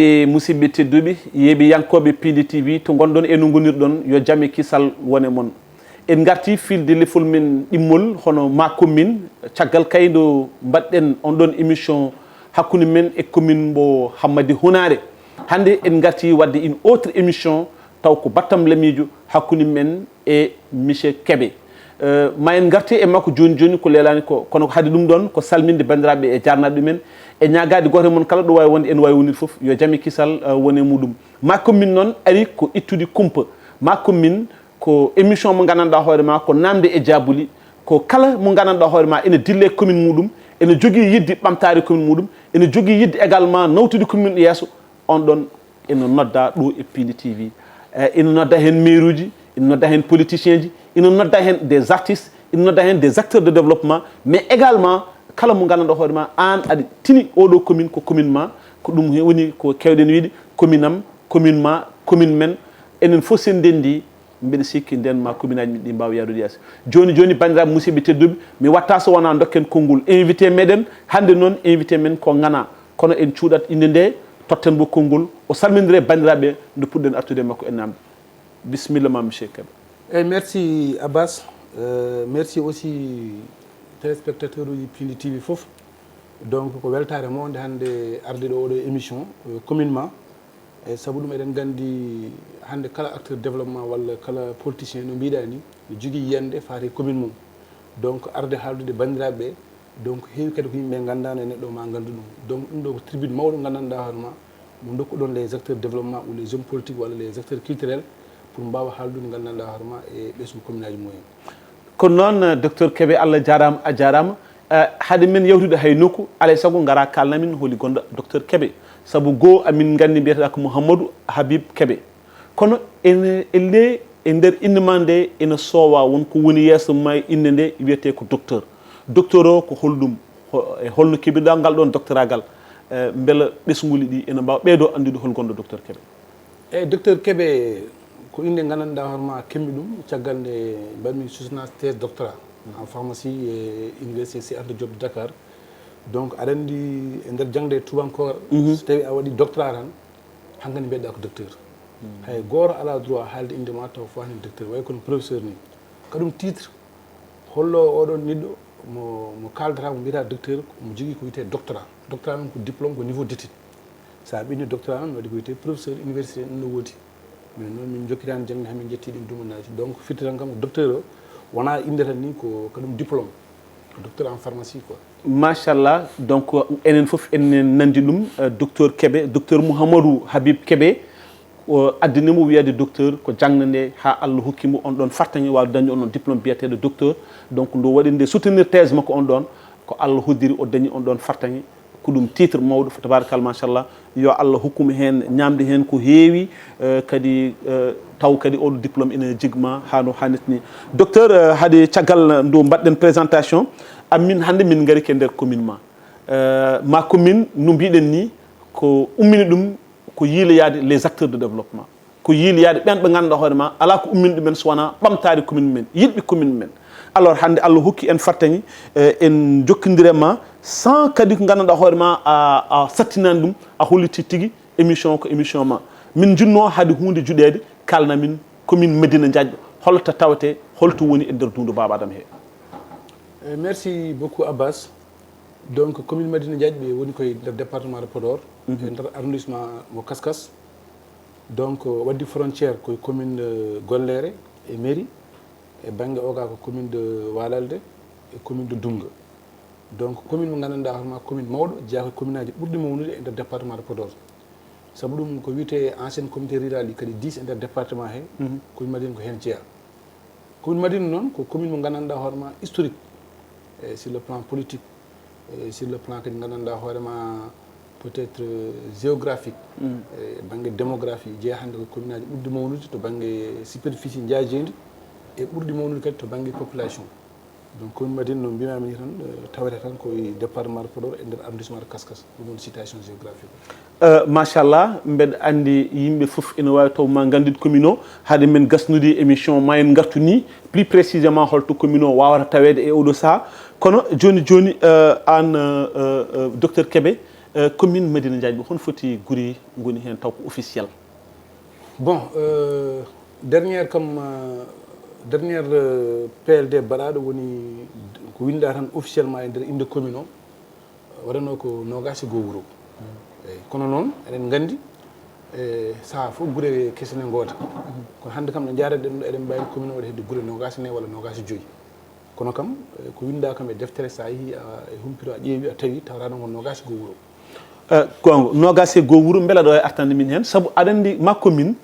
e musidɓe tedduɓe yeeɓi yankoɓe Pili TV to gonɗon e no gonirɗon yo jaame kisal wone moon en garti filde lefol men ɗimmol hono ma commune caggal kaydo mbaɗɗen on ɗon émission hakkude men e commune mbo Hammady Hounare hande en garti wadde une autre émission taw ko battam lamijo hakkude men e monsieur Kébé ma en garti e makko joni joni ko lelani ko kono haade ɗum ɗon ko salminde bandiraɓe e jarnaɓe men e ñagade goto mon kala ɗo wawi wonde en wawi wonide foof yo jaame kisal wone muɗum ma commune noon ari ko ittude kumpa ma commune ko émission mo gandanɗa hoorema ko namde e jabuli ko kala mo gandanɗa hoorema ene dille commune muɗum ene jogui yidde ɓamtare commune muɗum ene jogui yidde également nawtude commune yesso on ɗon ene nodda ɗo e Pili TV ene nodda hen maire uji ene nodda hen politicien ji ene nodda hen des artistes ene nodda hen des acteurs de développement mais également kala mo gandanɗa hoorema an aɗa tini oɗo commune ko commune ma ko ɗum woni ko kewɗen wiide commune am commune ma commune men enen fof sen ndendi mbeɗa sikki nden ma commune aji ɗi mbawa yadude yesso joni joni bandiraɓe musidɓe tedduɓe mi watta so wona dokken konngol invité meɗen hande noon invité men ko Ngana kono en cuuɗat inde nde totten mo konngol o salmodire bandiraɓe nde puɗɗen artude makko e namde bisimilla ma monsieur Kébé. Et merci Abbas, merci aussi téléspectateurs uji Pili TV fof donc ko weltare monde hande arde ɗo oɗo émission communement e saabu ɗum eɗen gandi hande kala acteur développement walla kala politicien no mbiɗa ni ne jogui yiyande faati commune mum donc arde haaldude bandiraɓe donc heewi kadi ko yimɓe gandano e neɗɗo ma gandu ɗum donc ɗum ɗo ko tribune mawɗo gandanɗa hoorema mo dokkuɗon les acteurs développement ou les hommes politiques walla les acteurs culturels pour mbawa haaldude gandanɗa hoorema e ɓesgu commune aji mumen ko noon docteur Kébé Allah jarama a jarama haade men yewtude hay nokku alay saago gara kalnamin holi gonɗo docteur Kébé saabu goho amin gandi mbiyeteɗa ko Mouhamadou Habib Kébé kono ene elle e nder indema nde ene soowa wonko woni yesso ma inde nde wiyete ko docteur docteur o ko holɗum e holno keɓirɗa ngal ɗon doctoragal beela ɓesguli ɗi ene mbawa ɓeydo andude hol gonɗo docteur Kébé eyyi docteur Kébé ko inde gandanɗa hoorema kemmi ɗum caggal nde mbaɗmi soutenance thèse doctorat en pharmacie e université Cheikh Anta Diop de Dakar donc aɗa andi e nder jangde e tubankore so tawi a waɗi doctorat tan hankkadi mbiyeɗa ko docteur hay goto ala droit haalde inde ma taw fo hani docteur way kono professeur ni kaɗum titre hollo oɗon neɗɗo mo kaldata mo mbiyata docteur mo jogui ko wiyete doctorat doctorat noon ko diplôme ko niveau d' étude sa ɓinni doctorat noon waɗi ko wiyete professeur université ɗum no woodi mais noon min jokkitani jangde hamin jetti ɗin dumannaji donc firti tan kam ko docteur o wona inde tan ni ko kadum diplôme docteur en pharmacie quoi machallah donc enen fof enen nandi ɗum docteur Kébé docteur Mouhamadou Habib Kébé o addinimo wiyade docteur ko jangnande ha Allah hokkimo on ɗon fartaŋe wawde dañde on ɗon diplôme biyeteɗo docteur donc ndo waɗi nde soutenir thèse makko on ɗon ko Allah hoddiri o dañi on ɗon fartaŋe ko ɗum titre mawɗo fo tabarakallah machallah yo Allah hokkuma hen ñamde hen ko heewi kadi taw kadi oɗo diplôme ene jigma hano hannit ni docteur haade caggal ndo mbaɗɗen présentation amin hande min gari ke nder commune ma commune no mbiɗen ni ko ummini ɗum ko yiiloyade les acteurs de développement ko yiiloyade ɓen ɓe ganduɗa hoorema ala ko ummini ɗumen so wona ɓamtade commune men yiɗɓe commune men alors hande Allah hokki en fartaŋi en jokkodirema sans kadi ko gandanɗa hoorema a sattinani ɗum a holliti tigui émission ko émission ma min jinno haade hunde juɗede kalnamin commune Médina Diagne holto tawete holto woni e nder dundu Baba Adama he merci beaucoup Abbas donc commune Médina Diagne ɓe woni koye nder département de Podor e nder arrondissement mo Kaskas donc waddi frontiére koye commune Golléré e mairie e banggue oga ko commune de Walalde e commune de Dunga donc commune mo gandanɗa hoorema commune mawɗo jeeya koye commune aji ɓurɗi mawnude e nder département de Podor saabu ɗum ko wiyete ancienne communauté rural ɗi kadi 10 e nder département he commune Madina ko hen jeeya commune Madina noon ko commune mo gandanɗa hoorema historique sur le plan politique sur le plan kadi gandanɗa hoorema peut être géographique banggue démographie jeeya hande ko commune aji ɓurɗi mawnude to banggue superficie jaajendi e ɓurɗi mawnude kadi to banggue population donc commune Madina no mbimami ni tan tawete tan koye département de Podor e nder arrondissement de Kaskas ɗum woni situation géographique machallah mbeɗa andi yimɓe fof ene wawi taw ma gandid commune o haade men gasnude émission ma en gartu ni plus précisément holto commune o wawata tawede e oɗo saaha kono joni joni an docteur Kébé commune Medina Ndiaye bi hon foti guri ngoni hen taw ko officiel. Bon, dernière PLD baɗaɗo woni ko winda tan officiellement e nder inde commune o waɗano ko nogasi go wuro eyyi kono noon eɗen gandi saaha fof guure kesene goota kono hannde kam ɗo jareɗen ɗo eɗen mbawi commune o hedde guure nogasi nayyi walla nogasi joyyi kono kam ko winda kam e deftere sa yeehi e humpito a ƴeewi a tawi tawata ɗon ko nogasi go wuro gonga nogasi go wuro beela ɗo e artande min hen saabu aɗa andi ma commune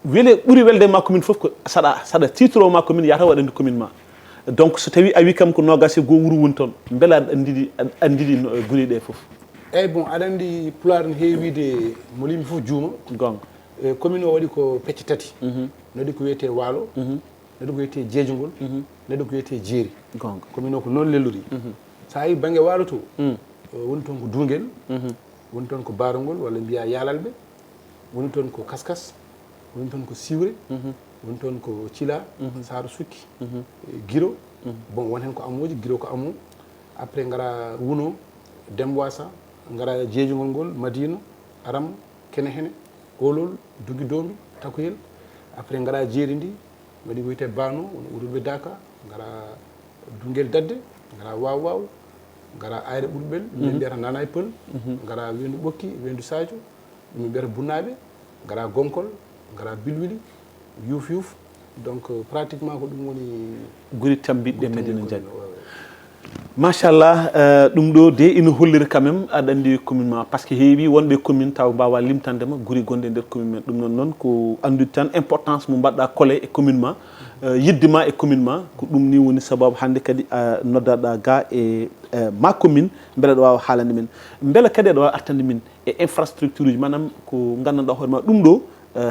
wele ɓuuri welde ma commune fof ko saɗa titre o ma commune yataw waɗande commune ma donc so tawi a wi kam ko nogasi go wuro woni toon beela aɗa andidi guuri ɗe fof eyyi bon aɗa andi pulaar ne heewi wiide mo limi fof juuma gonga commune o waɗi ko pecce tati no waɗi ko wiyete waalo no waɗi ko wiyete jeejugol no waɗi ko wiyete jeeri gonga commune o ko noon lellori sa yi banggue waalo to woni toon ko Dunguel woni toon ko Barangol walla mbiya Yalalɓe woni toon ko Kaskas woni toon ko Siwre woni toon ko Thila Saro Sukki Guiro bon won hen ko amoji Guiro ko amo après gara Wuno Demboisa gara jeejugol ngol Madina Aram Kene Hene Olol Dugi Dombi Takoyel après gara jeeri ndi waɗi ko wiyete Bano woni Uruɓe Daka gara Dunguel Dadde gara Waw gara Ayre Ɓurɓel min mbiyata Nanay Peul gara Wendu Ɓokki Wendu Sadio min mbiyata Bunnaɓe gara Gonkol gara Bilwili Youf donc pratiquement ko ɗum woni guri tambiɗɗe Medina Ndiaye machallah ɗum ɗo de ina holliri quand même aɗa andi commune ma par ce que heewi wonɓe commune taw mbawa limtandema guri gonɗe nder commune men ɗum noon ko andude tan importance mo mbaɗɗa collé e commune ma yiddema e commune ma ko ɗum ni woni sababu hannde kadi noddaɗa ga e ma commune beele ɗo wawa haalande men beele kadi aɗa wawa artande min e infrastructure uji manam ko gandanɗa hoore ma ɗum ɗo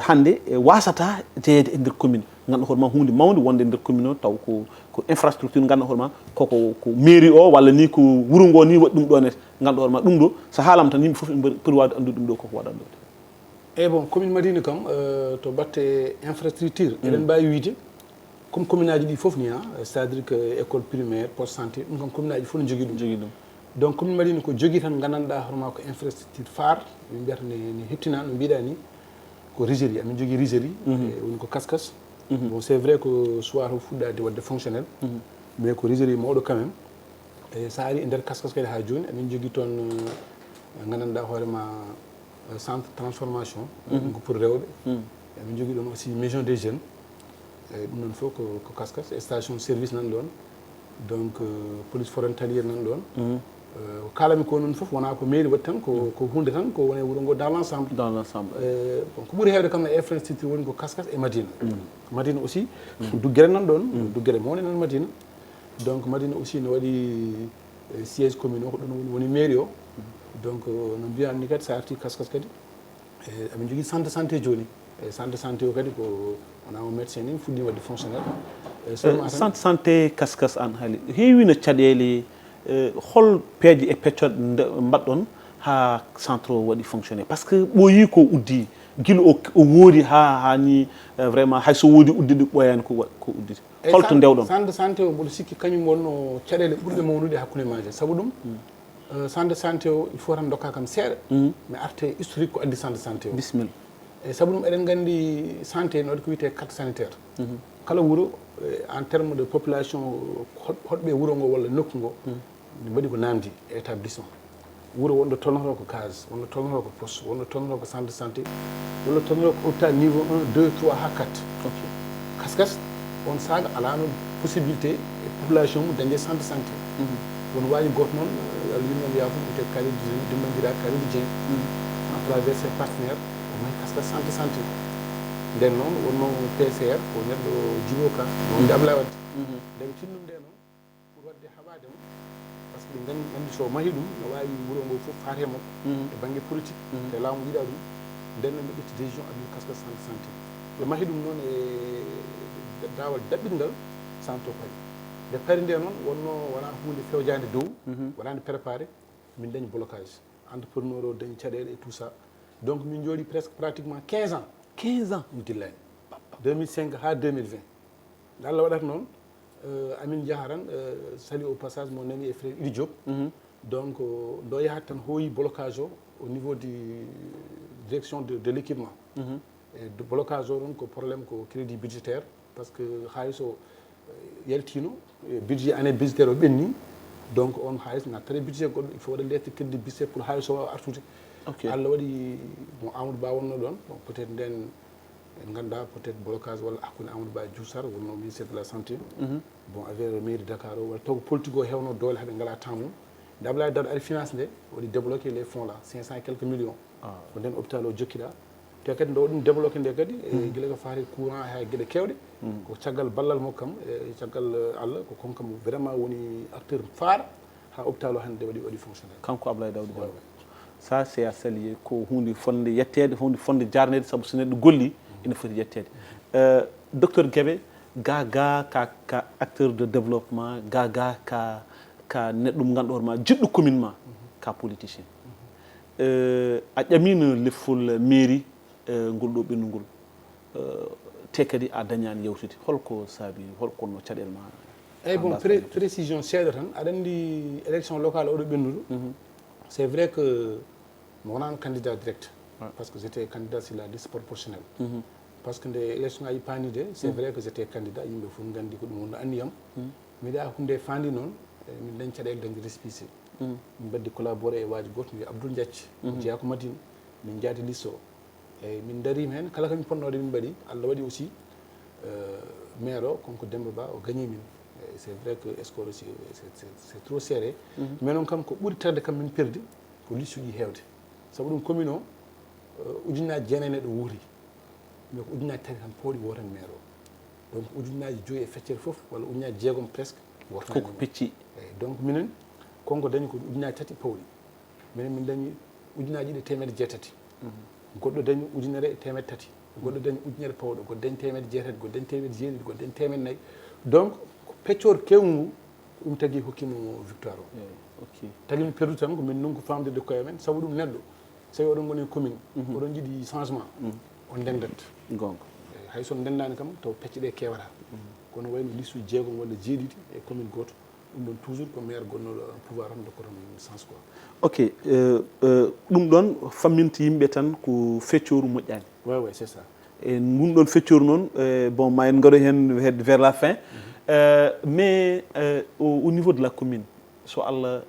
hannde wasata jeeyede e nder commune ganduɗa hoore ma hunde mawde wonde e nder commune o taw ko infrastructure ganduɗa hoore ma ko mairie o walla ni ko wuuro ngo ni waɗi ɗum ɗon e ganduɗa hoore ma ɗum ɗo so haalama tan yimɓe foof poti wawde andude ɗum ɗo koko waɗat ɗo eyyi bon commune Madina kam to batte infrastructure eɗen mbawi wiide comme commune aji ɗi foof ni c'est à dire que école primaire poste santé ɗum kam commune aji fof ne jogui ɗum donc commune Madina ko jogui tan gandanɗa hoorema ko infrastructure phare min mbiyata ne heptina no mbiɗa ni ko rigerie amin jogui rigerie woni ko Kaskas bon c'est vrai que soir o fuɗɗade wadde fonctionnel mais ko rigerie mawɗo quand même e sa ari e nder Kaskas kadi ha joni amin jogui toon gandanɗa hoorema centre transformation ko pour rewɓe amin jogui ɗon aussi maison des jeunes eyyi ɗum ɗon fof ko Kaskas et station service nan ɗon donc police frontalière nan ɗon kalami ko noon fof wona ko mairie waɗi tan ko hunde tan ko woni wuuro ngo dans l' ensemble bon ko ɓuuri hewde kam e infrastructure woni ko Kaskas e Madina Madina aussi Duguere nan ɗon Duguere mawni nan Madina donc Madina aussi ne waɗi siège commune o ko ɗon woni mairie o donc no mbiyatni kadi sa arti Kaskas kadi amin jogui centre de santé joni e centre de santé o kadi ko wona o médecin ni fuɗɗi wadde fonctionnel centre santé Kaskas an haali heewi no caɗele hol peeje e peccoɗe mbaɗɗon ha centre o waɗi fonctionné par ce que ɓooyi ko uddi guila o woodi ha ni vraiment hayso woodi uddiɗo ɓooyani ko udditi holto ndewɗon centre de santé o mboɗo sikki kañum wonno caɗele ɓurɗe mawnude hakkude maaje saabu ɗum centre de santé o il faut tan dokka kam seeɗa mi arte historique ko addi centre de santé o bisimilla eyyi saabu ɗum eɗen gandi santé ne waɗi ko wiyete carte sanitaire kala wuuro en terme de population hoɗɓe wuuro ngo walla nokku ngo ne mbaɗi ko namdi établissement wuuro wonɗo tolnoto ko case wonɗo tolnoto ko poste wonɗo tolnoto ko centre de santé wonɗo tolnoto ko hôpital niveau 1 2 3 ha 4 Kaskas on saaga alano possibilité e population mum dañde centre de santé won wawi goto noon allah yimɓe yaafo peut-être Kalidou Dembandirat Kalidou Dieng à travers ses partenaires o mahi Kaskas centre de santé nden noon wonno PCR ko neɗɗo Djibo Ka wonde Ablaye Wade ndeɓe tinnum nde noon pour wadde haɓademo par ce que ɓe gandi so mahi ɗum no wawi wuuro ngo foof faate makko e banggue politique te laamu yiɗa ɗum nden noon ɓe ƴetti décision aɗum Kaskas centre de santé ɓe mahi ɗum noon e dawal daɓɓiɗngal centre o paari nde paari nde noon wonno wona hunde fewjade dow waɗande préparé min dañi blocage entrepreneur o dañi caɗele et tout ça donc min jooɗi presque pratiquement 15 ans mi dillani 2005 ha 2020 Allah waɗata noon amin jaha tan sali au passage mon ami et frère Idi Diop donc ɗo yahat tan hooyi blocage au niveau du direction de l'équipement et de blocage o ɗon ko probléme ko crédit budgétaire par ce que haalis o yaltino budget année budgétaire o ɓenni donc on haalis nattare budget goɗɗo il faut waɗa lette crédit budgétaire pour haalis o wawa artude Allah waɗi mo Amadou Ba wonno ɗon bon peut être nden en ganda peut être blocage walla hakkude Amadou Ba e Diouf Sarr wonno ministére de la santé bon avec mairie Dakar o walla taw politique o hewno doole haɓe ngala temps mum nde Abdoulaye Daouda ari finance nde waɗi débloqué les fonds là 500 et quelques millions ko nden hôpital o jokkiɗa te kadi ndo ɗum débloqué nde kadi e guila ko faati courant ha gueɗe kewɗe ko caggal ballal mokkam e caggal Allah ko konkam vraiment woni acteur phare ha hôpital o hannde waɗi fonctionnel kanko Abdoulaye Daouda Diallo ça c'est à saluer ko hunde fonde yettede hunde fonde jarnede saabu so neɗɗo golli ina foti yettede docteur Guébé ga ka acteur de développement ga ka neɗɗo mo ganduɗa ma jiɗɗo commune ma ka politicien a ƴamino leffol mairie ngol ɗo ɓennu ngol te kadi a dañani yewtude holko saabi holko no caɗele ma eyyi bon précision seeɗa tan aɗa andi élection locale oɗo ɓennuɗo c'est vrai que mo wonano candidat direct parce que j'étais candidat sur la liste proportionnelle parce que nde élection ngaji paanide c'est vrai que j'étais candidat yimɓe fof gandi ko ɗum wonno andiyam mbiɗa hunde fandi noon min dañ caɗele dañde récépissé min mbaddi collaboré e waaji goto mbiye Abdoul Diatthi jeeyako Madine min jaadi liste o eyyi min darima hen kala kamin ponnoɗe min mbaɗi Allah waɗi aussi maire o konko Demba Ba o gagné min c'est vrai que score aussi c'est trop serré mais noon kam ko ɓuuri tagde kam min perdi ko liste uji hewde saabu ɗum commune o ujunnaji jeenayyi neɗɗo wuuri mais ko ujunnaji tati tan pawɗi wotan maire o donc ujunnaji joyi e feccere foof walla ujunnaji jeegom presque koko pecci eyyi donc minen konko dañi ko ujunnaji tati pawɗi minen min dañi ujunnaji ɗiɗi temedde jeetati goɗɗo dañi ujunere e temedde tati goɗɗo dañi ujunere pawɗo goɗɗo dañi temedde jeetati goɗɗo dañi temedde jeeɗiɗi goɗɗo dañi temedde nayyi donc peccor kewgu ngu ɗum tagui hokkimo victoire o tagui mi perdu tan ko min nunko famdirde koye men saabu ɗum neɗɗo so tawi oɗon goni commune oɗon jiiɗi changement on ndendat gonga hay son ndendani kam taw pecce ɗe kewata kono wayno liste uji jeegom walla jeeɗiɗi e commune goto ɗum ɗon toujours ko maire gonnoɗo pouvoir tan dokkotam sens quoi ok ɗum ɗon famminta yimɓe tan ko feccoru moƴƴani ouais c'est ça e ngun ɗon feccoru noon bon ma en gaɗo hen vers la fin mais au niveau de la commune so Allah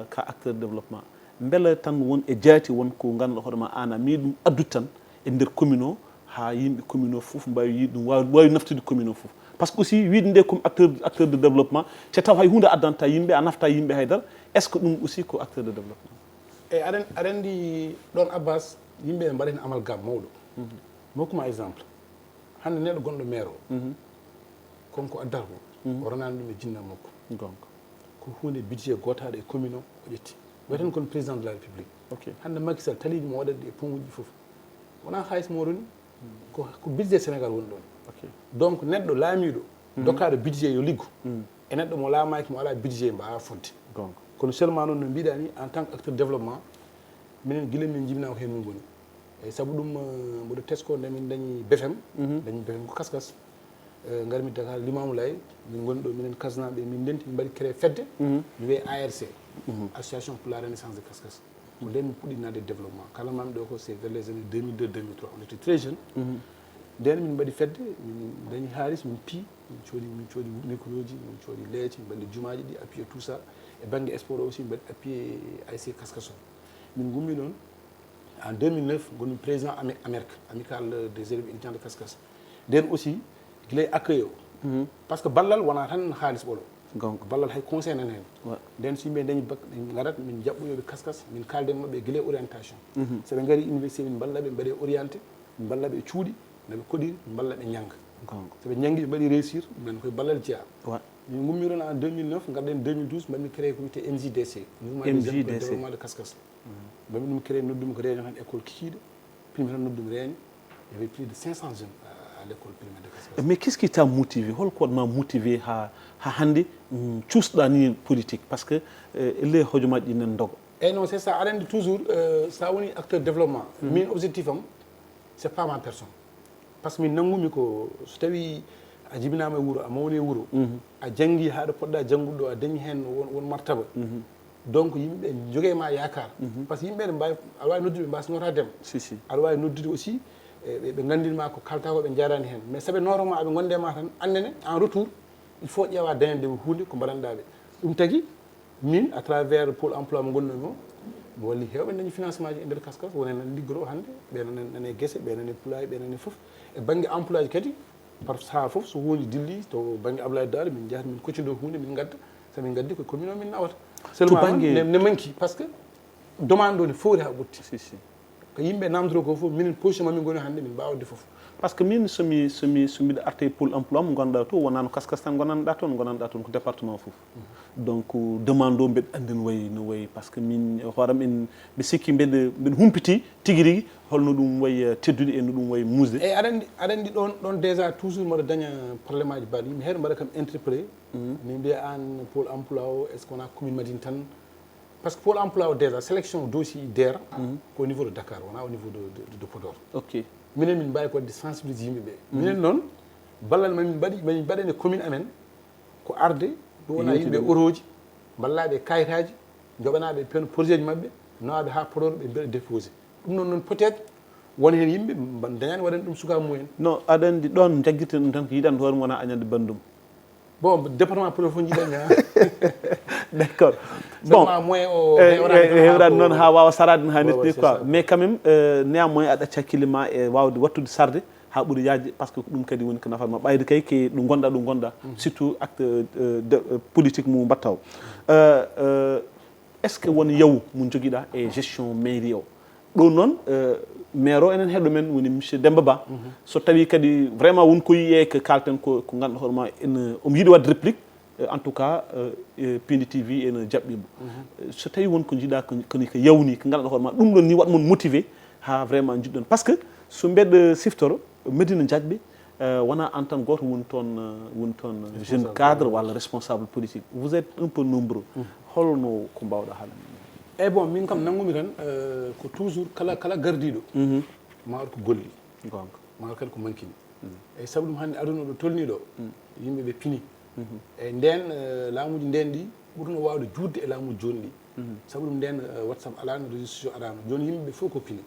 ka acteur de développement beele tan won e jaati won ko ganduɗa hoorema an a miɗum addude tan e nder commune o ha yimɓe commune o foof mbawi yiide ɗum wawi naftude commune o foof par ce que aussi wiide nde comme acteur de développement te taw hay hunde addanta yimɓe a nafta yimɓe haydara est ce que ɗum aussi ko acteur de développement eyyi aɗa andi ɗon Abbas yimɓe mbaɗa hen amalgame mawɗo mi hokkuma exemple hande neɗɗo gonɗo maire o konko addata ko o ranani ɗum e jinnam makko gonga ko hunde budget gotaɗo e commune o ƴetti wiyeten kono président de la république hande Macky Sall taliji mo waɗatɗi e ponguji foof wona hayis mo roni ko budget Sénégal woni ɗon donc neɗɗo laamiɗo dokkaɗo budget yo liggo e neɗɗo mo laamaki mo ala budget mbawa fodde kono seulement noon no mbiɗa ni en tant que acteur développement minen guila min jibinama ko hen min goni eyyi saabu ɗum mboɗo tesko nde min dañi BFM dañi BFM ko kaskas garmi Dakar Limamou Laye min goni ɗo minen kasnaɓe min ndenti min mbaɗi créé fedde mi wiye ARC association pour la renaissance de kaskas ko nden min puɗɗi nade développement kala mamɓe ɗo ko c'est vers les années 2002 2003 on était très jeune nden min mbaɗi fedde min dañi haalis min pii min coodi micro ji min coodi leeci min mbaɗi jumaji ɗi appuyé tout ça e banggue sport aussi min mbaɗi appuyé ASC kaskas o min gummi ɗon en 2009 gonmi président amical des élèves étudiants de kaskas nden aussi guilay accueil o par ce que ballal wona tan haalis ɓolo donc ballal hay conseil nan hen nden so yimɓe dañi bac garat min jaɓɓoyoɓe kaskas min kalde mabɓe guilay orientation soɓe gaari université min ballaɓe mbaɗe orienté min ballaɓe e cuuɗi naɓe koɗiri min ballaɓe ñangga soɓe ñangui ɓe mbaɗi réussir ɗumen koye ballal jeeya min gummiron en 2009 garɗen 2012 mbaɗmi créé ko wiyete MJDC mouvement des développement de kaskas mbaɗmi ɗum créé noddumi ko réunion tan école kikiɗe primi tan noddumi réunion il y avait plus de 500 jeunes à l'école primaire de kaskas mais qu'est ce qui t'a motivé holko waɗma motivé ha hande cuusɗa ni politique par ce que ele hojomaji ɗi nen dogo eyyi non c'est ça aɗa andi toujours sa woni acteur développement min objectif am c'est pas ma personne par ce que min nanggumi ko so tawi a jibinama e wuuro a mawni e wuuro a janggui haɗa poɗɗa janggude ɗo a dañi hen won martaba donc yimɓe jogee ma yakar par ce que yimɓe mbawi aɗa wawi noddude ɓe mbasnota dem aɗa wawi noddude aussi ɓe gandinma ko kalta ko ɓe jarani hen mais saaɓe noroma aɓe gonde ma tan annene en retour il faut ƴeewa dañande hunde ko mbaɗanɗa ɓe ɗum tagui min à travers pôle emploi mo gonnomi o mi walli hewɓe dañi financement ji e nder kaskas wonen nan liggoro hannde ɓe nane guesse ɓe nane poulaye ɓe nane foof e banggue emploi ji kadi par saaha foof so hunde dilli to banggue Abdoulaye Daouda min jahata min koccino hunde min gadda somin gaddi koye commune o min nawata seulement ne manqui par ce que demande o ne fowri ha ɓutti ko yimɓe namdoro ko fof minen position mamin goni hannde min mbawde foof par ce que min somiɗo arte pôle emploi mo gonɗa to wonano kaskas tan gonanɗa toon ko département foof donc demande o mbeɗa andi no wayi par ce que min hooram en ɓe sikki mbeɗa humpiti tigui rigui holno ɗum wayi teddude e no ɗum wayi musde eyyi aɗa andi ɗon déjà toujours mbaɗa daña probléme aji mbaɗa yimɓe heeɗo mbaɗa kam interpellé min mbiya an pôle emploi o est ce que wona commune Madine tan par ce que pôle emploi o déjà sélection dossier DER ko au niveau de Dakar wona au niveau de Podor ok minen min mbawi ko wadde sensibiliser yimɓeɓe minen noon ballal mamin mbaɗene commune amen ko arde ɗum wona yimɓe oroji ballaɓe kayitaji joɓanaɓe pen projet ji mabɓe nawaɓe ha Podor ɓe mbiɗa déposé ɗum noon peut être won hen yimɓe dañani waɗani ɗum suka mumen non aɗa andi ɗon jagguirten ɗum tan ko yiɗande hoore wona añande bandum bon département Podor fof jiiɗani ha d' accord bon moyen o hewrani noon ha wawa sarade no hannirta ni quoi mais quand même néanmoins aɗa acca hakkille ma e wawde wattude sarde ha ɓuuri yajde par ce que ɗum kadi woni ko nafatma ɓayde kay ke ɗo gonɗa surtout acte politique mo mbatta o est ce que won yawu mo joguiɗa e gestion mairie o ɗo noon maire o enen heɗo men woni monsieur Demba Ba so tawi kadi vraiment won ko yiye ko kalten ko ganduɗa hoorema omo yiiɗi wadde réplique en tout cas Pindi TV ene jaɓɓimo so tawi wonko jiiɗa koni ko yawni ko ganduɗa hoorema ɗum ɗon ni waɗmon motivé ha vraiment jiɗɗon par ce que so mbeɗa siftoro Médina Diagbé wona an tan goto woni toon jeune cadre walla responsable politique vous êtes un peu nombreux holno ko mbawɗa haalande eyyi bon min kam nanggumi tan ko toujours kala gardiɗo ma waɗ ko golli gonga ma waɗ kadi ko manquini eyyi saabu ɗum hannde aduna ɗo tolniɗo yimɓeɓe pini eyyi nden laamuji nden ɗi ɓurno wawde juutde e laamuji joni ɗi saabu ɗum nden WhatsApp alano réseau sociaux alano joni yimɓeɓe fof ko pini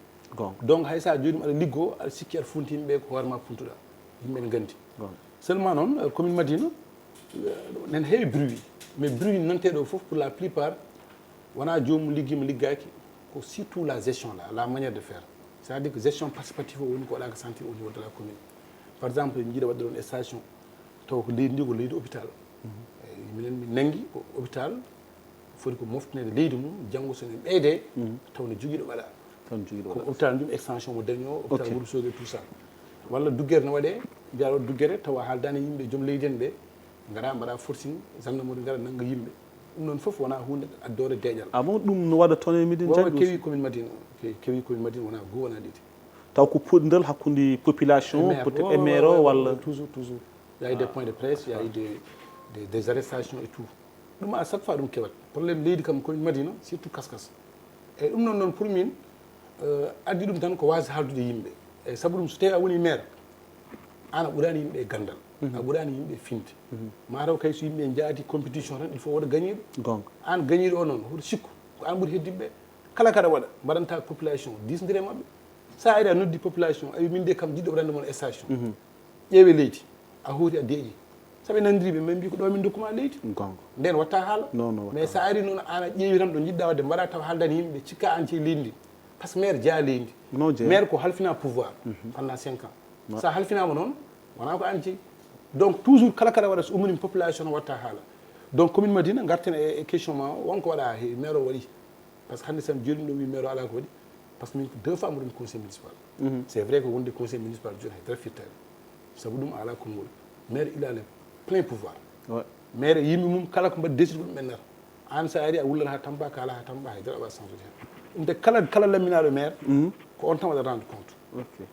donc hay sa joni aɗa liggo aɗa sikki aɗa funti yimɓeɓe ko hoorema funtuɗa yimɓe ne gandi seulement noon commune Madina nen heewi bruit mais bruit nanteɗo foof pour la plupart wona jomum liggima liggaki ko surtout la gestion la manière de faire c'est à dire que gestion participative o woni ko waɗaka sentir au niveau de la commune par exemple jiiɗa wadde ɗon station taw ko leydi ndi ko leydi hôpital minen min nangui ko hôpital foti ko moftinede leydi mum janggo sonen ɓeyde taw ne jogui ɗo waɗa ko hôpital ɗum extension mo dañi o hôpital Wourossogui et tout ça walla duggere ne waɗe mbiyaɗo duggere tawa haaldani yimɓe joom leydi en ɓe gara mbaɗa forcing gendarmerie gara nangga yimɓe ɗum noon foof wona hunde addore deƴal bon ɗum no waɗa toon e Médina Diagbé kewi commune Madina kewi commune Madina wona goho wona ɗiɗi taw ko poɗidal hakkude population peut être e maire o walla toujours il y a eu des points de presse il y a eu des arrestations et tout ɗum à chaque fois ɗum kewat probléme leydi kam commune Madina surtout kaskas eyyi ɗum noon pour min addi ɗum tan ko wasi haaldude yimɓe eyyi saabu ɗum so tawi a woni maire an a ɓuurani yimɓe gandal a ɓuurani yimɓe finde mataw kay so yimɓe jaati compétition tan il faut waɗa gañiɗo gonga an gañiɗo o noon hoto sikku ko an ɓuuri heddiɓe kala kaɗa waɗa mbaɗanta population disdire mabɓe sa ari a noddi population ayi min de kam jiɗɗo waɗande moon station ƴeewe leydi a hooti a deeƴi saaɓe nandiriɓe min mbi ko ɗo min dokkuma leydi gonga nden watta haala mais sa ari noon an a ƴeewi tan ɗo jiɗɗa wadde mbaɗa taw haaldani yimɓe cikka an ceyi leydi ndi par ce que maire jaa leydi maire ko halfina pouvoir pendant 5 ans sa halfinama noon wona ko an jeeyi donc toujours kala kaɗa waɗa so umrini population o watta haala donc commune Madina garten e question ma wonko waɗa heewi maire o waɗi par ce que hannde sam joni ɗo wi maire o ala ko waɗi par ce que min ko 2 fois mboɗon conseil municipal c'est vrai que wonde conseil municipal joni hay traffittare saabu ɗum ala konngol maire il a le plein pouvoir maire yimɓe mum kala ko mbaɗi décide ko ɗum ɓennata an sa ari a wullat ha Tamba ka ala ha Tamba haydara awa changer hen ɗum de kala laminaɗo maire ko on tan waɗa rendre compte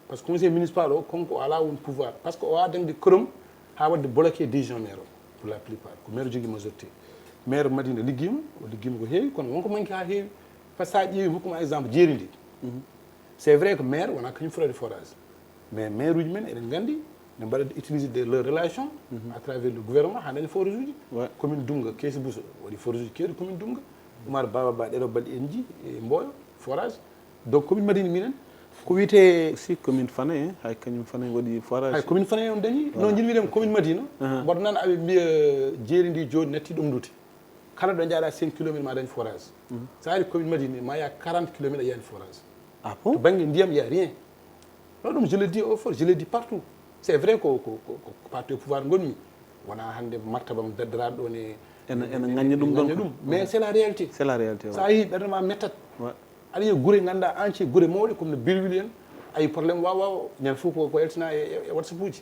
par ce que conseil municipal o konko ala won pouvoir par ce que o wawa dañde korom ha wadde bloqué décision maire o pour la plupart ko maire jogui majorité maire Madina liggima o liggima ko heewi kono wonko manque ha heewi par ce que sa ƴeewi hokkuma exemple jeeri ndi c'est vrai que maire wona kañum forade forage mais maire uji men eɗen gandi ne mbaɗa utiliser leur relation à travers le gouvernement ha daña forage uji commune Dunga Keesi Bousso waɗi forage uji kewɗi commune Dunga Oumar Baba Ba ɗeɗo balɗe en ji e Mboyo forage donc commune Madina minen ko wiyete aussi commune Fanaye hay kañum Fanaye waɗi forage hay commune Fanaye on dañi non jinmiɗen commune Madina mboɗo nan aɓe mbiya jeeri ndi joni natti ɗum duti kala ɗo jaaɗa 5 kilométre ma dañ forage sa ari commune Madina ma ya 40 kilométre a yiyani forage ah bon to banggue ndiyam y a rien non ɗum je le dis au fort je le dis partout c'est vrai ko parti au pouvoir gonmi wona hande martabam daddaraɗo ɗon ene ŋañña ɗum ɗon mais c'est la réalité c'est la réalité sa yi ɓerde ma mettat aɗa yiya guure ganduɗa entier guure mawɗe comme no Birwili en ayi probléme wawa ñande fof ko eltina e WhatsApp uji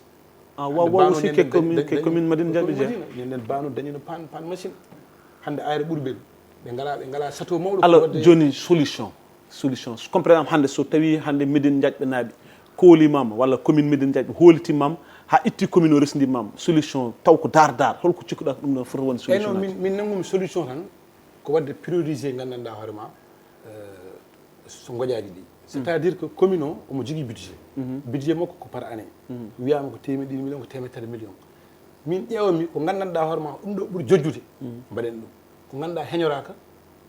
wawa aussi ke commune Madina Diaby ñanden bano dañino pan machine hande ayre ɓuuri ɓe ngala château mawɗo alors joni solution comme par exemple hande so tawi hande Médine Diaɓɓe naaɓe koolimama walla commune Médine Diaɓɓe hoolitimmama ha itti commune o resdimama solution taw ko dar holko cikkuɗa ko ɗum ɗon foti wonde solution non min nangumi solution tan ko wadde prioriser gandanɗa hoorema so goƴaji ɗi c'est à dire que commune o omo jogui budget makko ko par année wiyama ko temedde ɗiɗi million ko temettere million min ƴewami ko gandanɗa hoorema ɗum ɗo ɓuuri jojjude mbaɗen ɗum ko ganduɗa heñoraka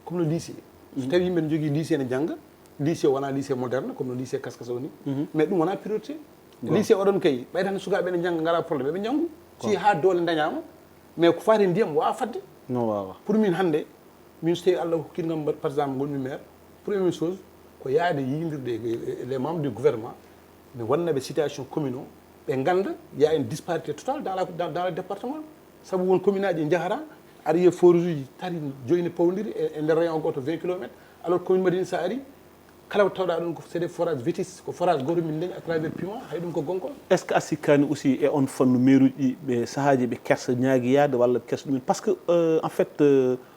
comme no lycée so tawi yimɓe ne jogui lycée ne jangga lycée wona lycée moderne comme no lycée Kaskas o ni mais ɗum wona priorité lycée oɗon kay ɓay tan sukaɓe ne jangga ngala probléme ɓe janggu si ha doole dañama mais ko fati ndiyam wawa fadde non wawa pour min hande min so tawi Allah hokkitgam par exemple gonmi maire première chose ko yaade yidirde les membres du gouvernement mi wannaɓe situation commune o ɓe ganda y a une disparité totale dans le département saabu won commune aji jahata aɗa yiya forage uji tati joyni pawdiri e nder rayon goto 20 kilométres alors commune Madina sa ari kala ko tawɗa ɗum c'est des forages vétis ko forage goto min dañi à travers piment hay ɗum ko gonkon est ce que a sikkani aussi e on fannu mairie uji ɓe sahaji ɓe kersa ñaguiyade walla kersa ɗumen par ce que en fait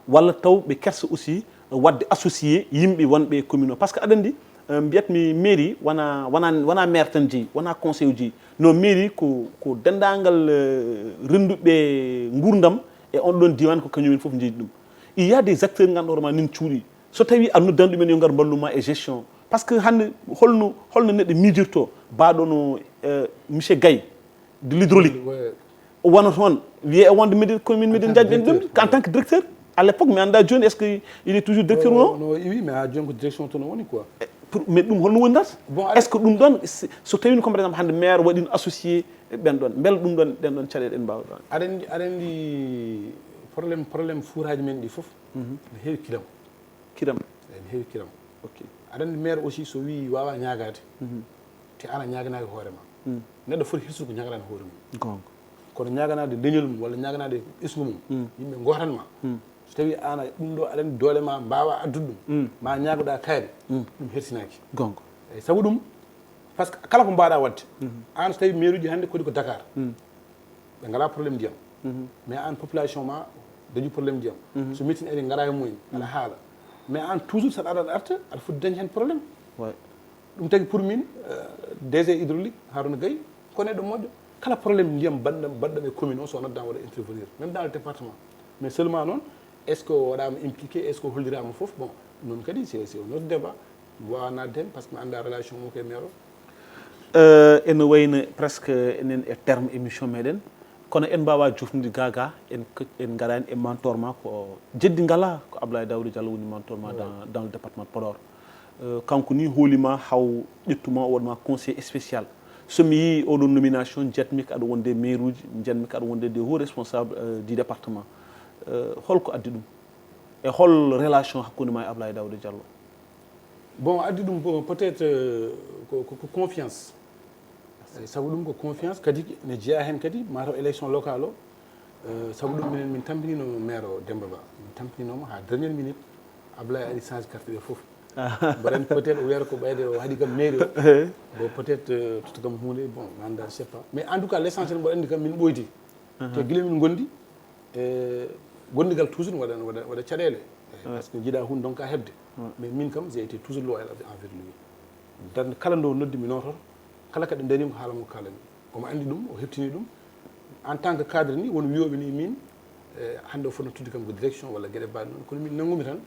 walla taw ɓe kersa aussi wadde associé yimɓe wonɓe commune o par ce que aɗa andi mbiyatmi mairie wona maire tan jeeyi wona conseil jeeyi no mairie ko dendagal renduɓe gurdam e on ɗon diwan ko kañumen foof jeeyi ɗum il y a des acteurs ganduɗa hoorema nin cuuɗi so tawi a noddani ɗumen yo ngar balluma e gestion par ce que hande holno neɗɗo miijirto mbaɗono monsieur Gaye de l'hydraulique o wona toon wiye e wonde commune Médine Diaby ɓen ɗum en tant que directeur à l'époque mi anda joni est ce que il est toujours directeur non oui mais ha joni ko direction toon woni quoi mais ɗum holno woni data est ce que ɗum ɗon so tawino comme par exemple hande maire waɗino associé ɓen ɗon beele ɗum ɗon ɗen ɗon caɗele ɗen mbawɗa aɗa andi probléme fouraji men ɗi foof ne heewi kiram ne heewi kiram ok aɗa andi maire aussi so wi wawa ñagade te ana ñaganaki hoorema neɗɗo foti hirsude ko ñaganade hoore mum kono ñaganade leñol mum walla ñaganade ɓesgu mum yimɓe gotanma so tawi ana ɗum ɗo aɗa andi doole ma mbawa addude ɗum ma ñagoɗa kayre ɗum hertinaki gonga eyyi saabu ɗum par ce que kala ko mbaɗa wadde an so tawi maire uji hannde kodi ko Dakar ɓe ngala probléme ndiyam mais an population ma dañi probléme ndiyam so meeting ari ngara e mumen aɗa haala mais an toujours saɗa aɗa arta aɗa foti dañde hen probléme ɗum tagui pour min DG hydraulique Harouna Gaye ko neɗɗo moƴƴo kala probléme ndiyam baɗɗam e commune o so noddama waɗa intervenir même dans le département mais seulement noon est ce que waɗama impliqué est ce que hollirama foof bon noon kadi c'est un autre débat wawa nadde hen par ce que mi anda relation mo koye maire o ene wayno presque enen e terme émission meɗen kono en mbawa jofnude gaga en garani e mentor ma ko jeddi ngala ko Abdoulaye Daouda Diallo woni mentor ma dans le département de Podor kanko ni hoolima haw ƴettuma o waɗma conseil spécial somi yi oɗon nomination jetmi ko aɗa wonde maire uji jetmi ko aɗa wonde des hauts responsables du département holko addi ɗum e hol relation hakkude ma e Abdoulaye Daouda Diallo bon addi ɗum peut être ko confiance sabu ɗum ko confiance kadi ne jeeya hen kadi mataw élection locale o sabu ɗum minen min tampinino maire o Demba Ba min tampinoma ha dernière minute Abdoulaye ari change carte ɗe foof mbaɗen peut être o wiyata ko ɓayde o haɗi kam mairie o bon peut être toto kam hunde bon mi anda je sais pas mais en tout cas l' essentiel mboɗo andi kam min ɓoyti te guila min gondi gondigal toujours waɗa caɗele par ce que jiiɗa hunde donc a hebde mais min kam j'ai été toujours loyal envers lui dan kala ndo noddi mi nototo kala kadi darima ko haalamo kalani omo andi ɗum o heftini ɗum en tant que cadre ni won wiyoɓe ni min hande o fotno tudde kam ko direction walla gueɗe mbaɗe noon kono min nangumi tan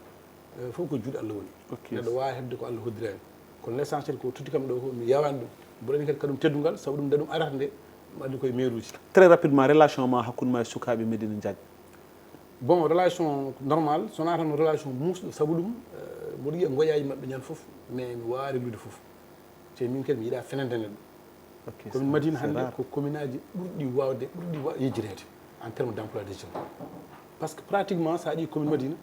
fof ko juuɗe Allah woni neɗɗo wawa hebde ko Allah hoddirani kono l' essentiel ko tuddi kam ɗo fof mi yawani ɗum mboɗo andi kadi kadum teddugal sabu ɗum daɗum arata nde mi andi koye maire uji très rapidement relation ma hakkude ma e sukaɓe Médina Diaby bon relation normale sona tan relation musɗo sabu ɗum mboɗo yiya goƴaji mabɓe ñan foof mais mi wawa reglude foof te min kadi mi yiiɗa fenande neɗɗo commune Madina hannde ko commune aji ɓurɗi yejjirede en terme d' emploi des jeunes par ce que pratiquement sa ɗi commune Madina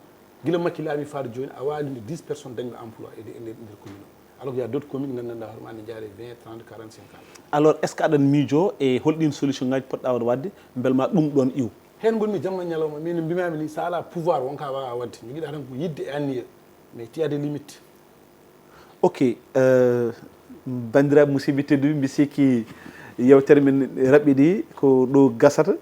guila makki laaɓi faade joni a walide 10 personnes dañɓe emploi e nder commune o alors qu'il y a d' autres communes gandanɗa hoorema ne jaare 20 30 40 50 alors est ce que aɗan miijo e holɗin solution ngaji poɗɗa waɗa wadde beelma ɗum ɗon iw hen gonmi jamma ñalawma min mbimami ni sa ala pouvoir wonka wawa wadde joguiɗa tan ko yidde e anniya mais tiyade limite ok bandiraɓe musidɓe tedduɓe mbi sikki yewtere men raɓɓiɗi ko ɗo gasata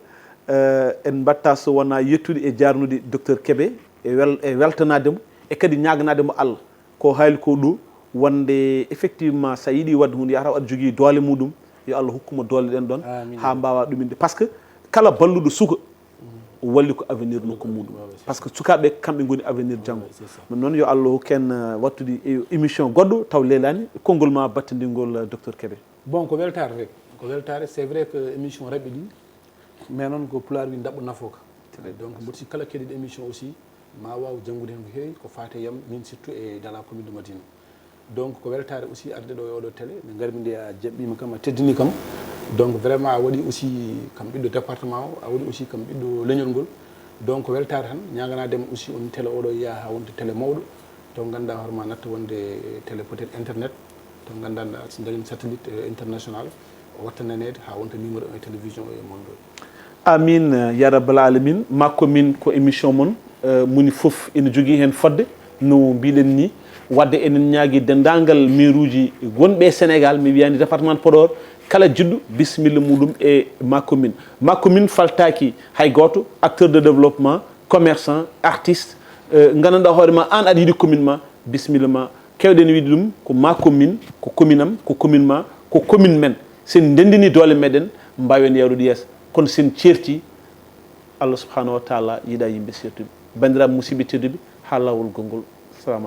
en batta so wona yettude e jarnude docteur Kébé e weltanademo e kadi ñaganademo Allah ko haali ko ɗo wonde effectivement sa yiiɗi wadde hunde yataw aɗa jogui doole muɗum yo Allah hokkuma doole ɗen ɗon ha mbawa ɗuminde par ce que kala balluɗo suka walli ko avenir nokku muɗum par ce que sukaɓe kamɓe goni avenir janggo ɗum noon yo Allah hokken wattude émission goɗɗo taw leelani konngol ma battidigol docteur Kébé bon ko weltare rek ko weltare c'est vrai que émission raɓɓi ɗi mais noon ko pulaar wi dabɓo nafoka donc mboɗo si kala keɗiɗo émission aussi ma waw janggude hen ko heewi ko fate yam min surtout e dans la commune de Madina donc ko weltare aussi arde ɗo e oɗo télé nde garmi nde a jaɓɓima kam a teddini kam donc vraiment a waɗi aussi kam ɓiɗɗo département o a waɗi aussi kam ɓiɗɗo leñol ngol donc ko weltare tan ñaganadema aussi on télé oɗo yiya ha wonde télé mawɗo to ganduɗa hoorema natta wonde télé peut être internet to ganduɗa so dañi satellite international o watta nanede ha wonta numéro 1 télévision e monde o amin ya rabbal alamin makko min ko émission moon moni foof ene jogui hen fodde no mbiɗen ni wadde enen ñaagui dendagal maire uji gonɓe Sénégal mi wiyani département de Podor kala jiɗɗo bisimilla muɗum e makko min faltaki hay goto acteur de développement commerçant artiste gandanɗa hoorema an aɗa yiiɗi commune ma bisimilla ma kewɗen wiide ɗum ko makko min ko commune am ko commune ma ko commune men sen ndendini doole meɗen mbawen yawrude yeeso kono sen certi Allah subhanahu wa taala yiiɗa yimɓe certuɓe bandiraɓe musidɓe tedduɓe ha lawol gongol assalamu aleykum